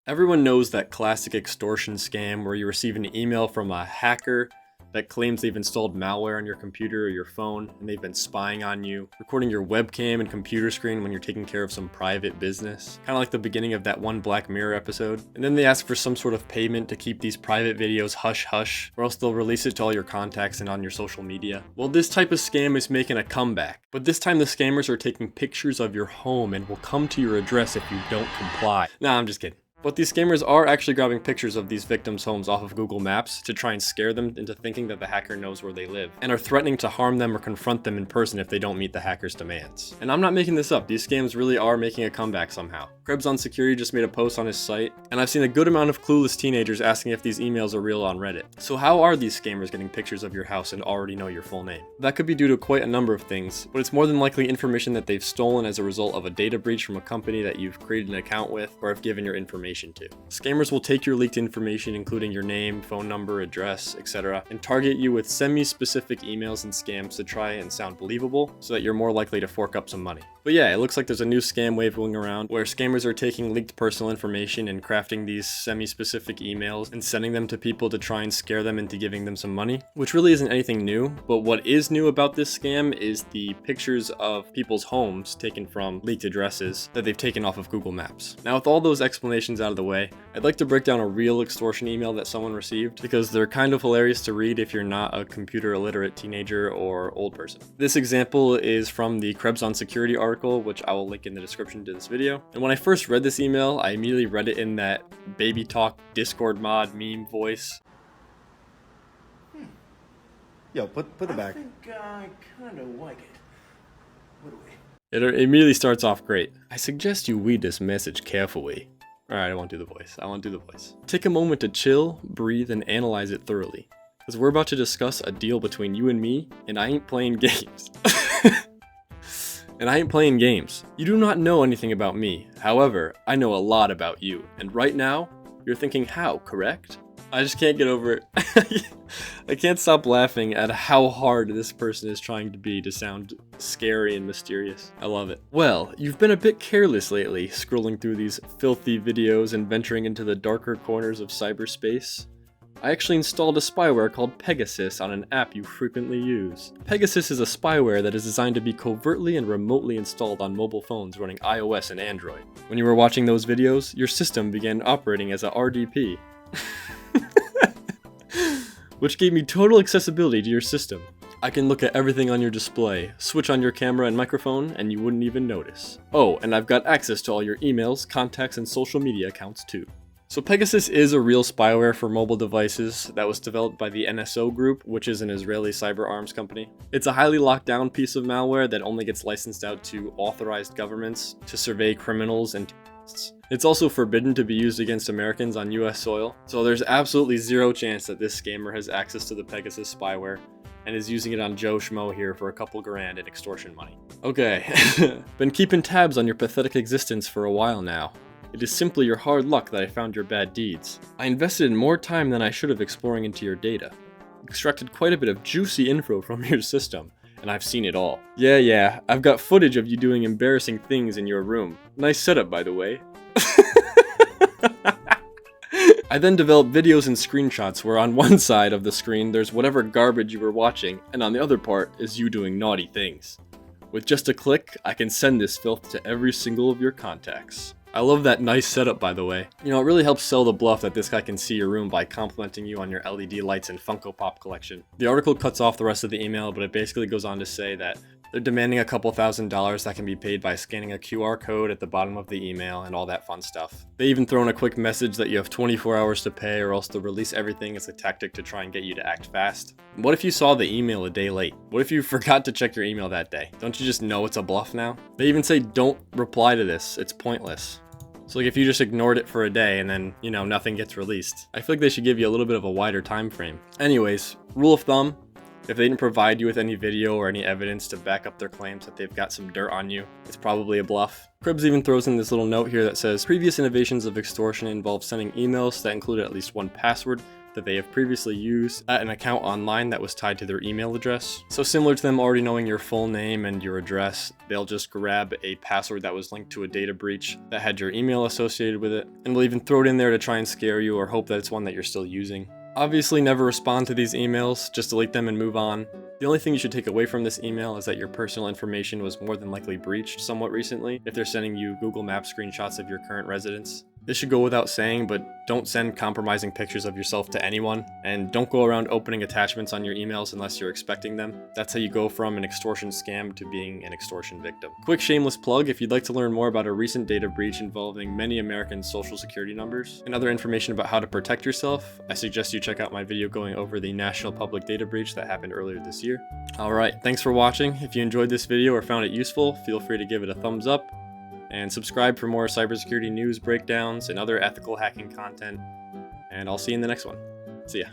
Everyone knows that classic extortion scam where you receive an email from a hacker that claims they've installed malware on your computer or your phone and they've been spying on you, recording your webcam and computer screen when you're taking care of some private business. Kind of like the beginning of that one Black Mirror episode. And then they ask for some sort of payment to keep these private videos hush hush, or else they'll release it to all your contacts and on your social media. Well, this type of scam is making a comeback, but this time the scammers are taking pictures of your home and will come to your address if you don't comply. Nah, I'm just kidding. But these scammers are actually grabbing pictures of these victims' homes off of Google Maps to try and scare them into thinking that the hacker knows where they live, and are threatening to harm them or confront them in person if they don't meet the hacker's demands. And I'm not making this up, these scams really are making a comeback somehow. Krebs on Security just made a post on his site, and I've seen a good amount of clueless teenagers asking if these emails are real on Reddit. So how are these scammers getting pictures of your house and already know your full name? That could be due to quite a number of things, but it's more than likely information that they've stolen as a result of a data breach from a company that you've created an account with or have given your information to. Scammers will take your leaked information, including your name, phone number, address, etc., and target you with semi-specific emails and scams to try and sound believable so that you're more likely to fork up some money. But yeah, it looks like there's a new scam wave going around where scammers are taking leaked personal information and crafting these semi-specific emails and sending them to people to try and scare them into giving them some money, which really isn't anything new. But what is new about this scam is the pictures of people's homes taken from leaked addresses that they've taken off of Google Maps. Now, with all those explanations out of the way, I'd like to break down a real extortion email that someone received because they're kind of hilarious to read if you're not a computer illiterate teenager or old person. This example is from the Krebs on Security article, which I will link in the description to this video. And when I first read this email, I immediately read it in that baby talk Discord mod meme voice. Yo, put it back. I think I kind of like it. What do we? It immediately starts off great. I suggest you read this message carefully. Alright, I won't do the voice. Take a moment to chill, breathe, and analyze it thoroughly. Because we're about to discuss a deal between you and me, and I ain't playing games. You do not know anything about me. However, I know a lot about you. And right now, you're thinking how, correct? I just can't get over it. I can't stop laughing at how hard this person is trying to be to sound scary and mysterious. I love it. Well, you've been a bit careless lately, scrolling through these filthy videos and venturing into the darker corners of cyberspace. I actually installed a spyware called Pegasus on an app you frequently use. Pegasus is a spyware that is designed to be covertly and remotely installed on mobile phones running iOS and Android. When you were watching those videos, your system began operating as a RDP. Which gave me total accessibility to your system. I can look at everything on your display, switch on your camera and microphone, and you wouldn't even notice. Oh, and I've got access to all your emails, contacts, and social media accounts too. So Pegasus is a real spyware for mobile devices that was developed by the NSO Group, which is an Israeli cyber arms company. It's a highly locked down piece of malware that only gets licensed out to authorized governments to survey criminals and terrorists. It's also forbidden to be used against Americans on US soil, so there's absolutely zero chance that this scammer has access to the Pegasus spyware and is using it on Joe Schmo here for a couple grand in extortion money. Okay, been keeping tabs on your pathetic existence for a while now. It is simply your hard luck that I found your bad deeds. I invested in more time than I should have exploring into your data. Extracted quite a bit of juicy info from your system, and I've seen it all. Yeah, I've got footage of you doing embarrassing things in your room. Nice setup, by the way. I then developed videos and screenshots where on one side of the screen there's whatever garbage you were watching, and on the other part is you doing naughty things. With just a click, I can send this filth to every single of your contacts. I love that nice setup, by the way. You know, it really helps sell the bluff that this guy can see your room by complimenting you on your LED lights and Funko Pop collection. The article cuts off the rest of the email, but it basically goes on to say that they're demanding a couple $1,000s that can be paid by scanning a QR code at the bottom of the email and all that fun stuff. They even throw in a quick message that you have 24 hours to pay or else they'll release everything as a tactic to try and get you to act fast. What if you saw the email a day late? What if you forgot to check your email that day? Don't you just know it's a bluff now? They even say don't reply to this, it's pointless. So like if you just ignored it for a day and then, you know, nothing gets released. I feel like they should give you a little bit of a wider time frame. Anyways, rule of thumb, if they didn't provide you with any video or any evidence to back up their claims that they've got some dirt on you, it's probably a bluff. Krebs even throws in this little note here that says, previous innovations of extortion involve sending emails that included at least one password that they have previously used at an account online that was tied to their email address. So similar to them already knowing your full name and your address, they'll just grab a password that was linked to a data breach that had your email associated with it, and will even throw it in there to try and scare you or hope that it's one that you're still using. Obviously, never respond to these emails, just delete them and move on. The only thing you should take away from this email is that your personal information was more than likely breached somewhat recently if they're sending you Google Maps screenshots of your current residence. This should go without saying, but don't send compromising pictures of yourself to anyone, and don't go around opening attachments on your emails unless you're expecting them. That's how you go from an extortion scam to being an extortion victim. Quick shameless plug, if you'd like to learn more about a recent data breach involving many American social security numbers and other information about how to protect yourself, I suggest you check out my video going over the National Public Data Breach that happened earlier this year. Alright, thanks for watching. If you enjoyed this video or found it useful, feel free to give it a thumbs up, and subscribe for more cybersecurity news breakdowns and other ethical hacking content, and I'll see you in the next one. See ya.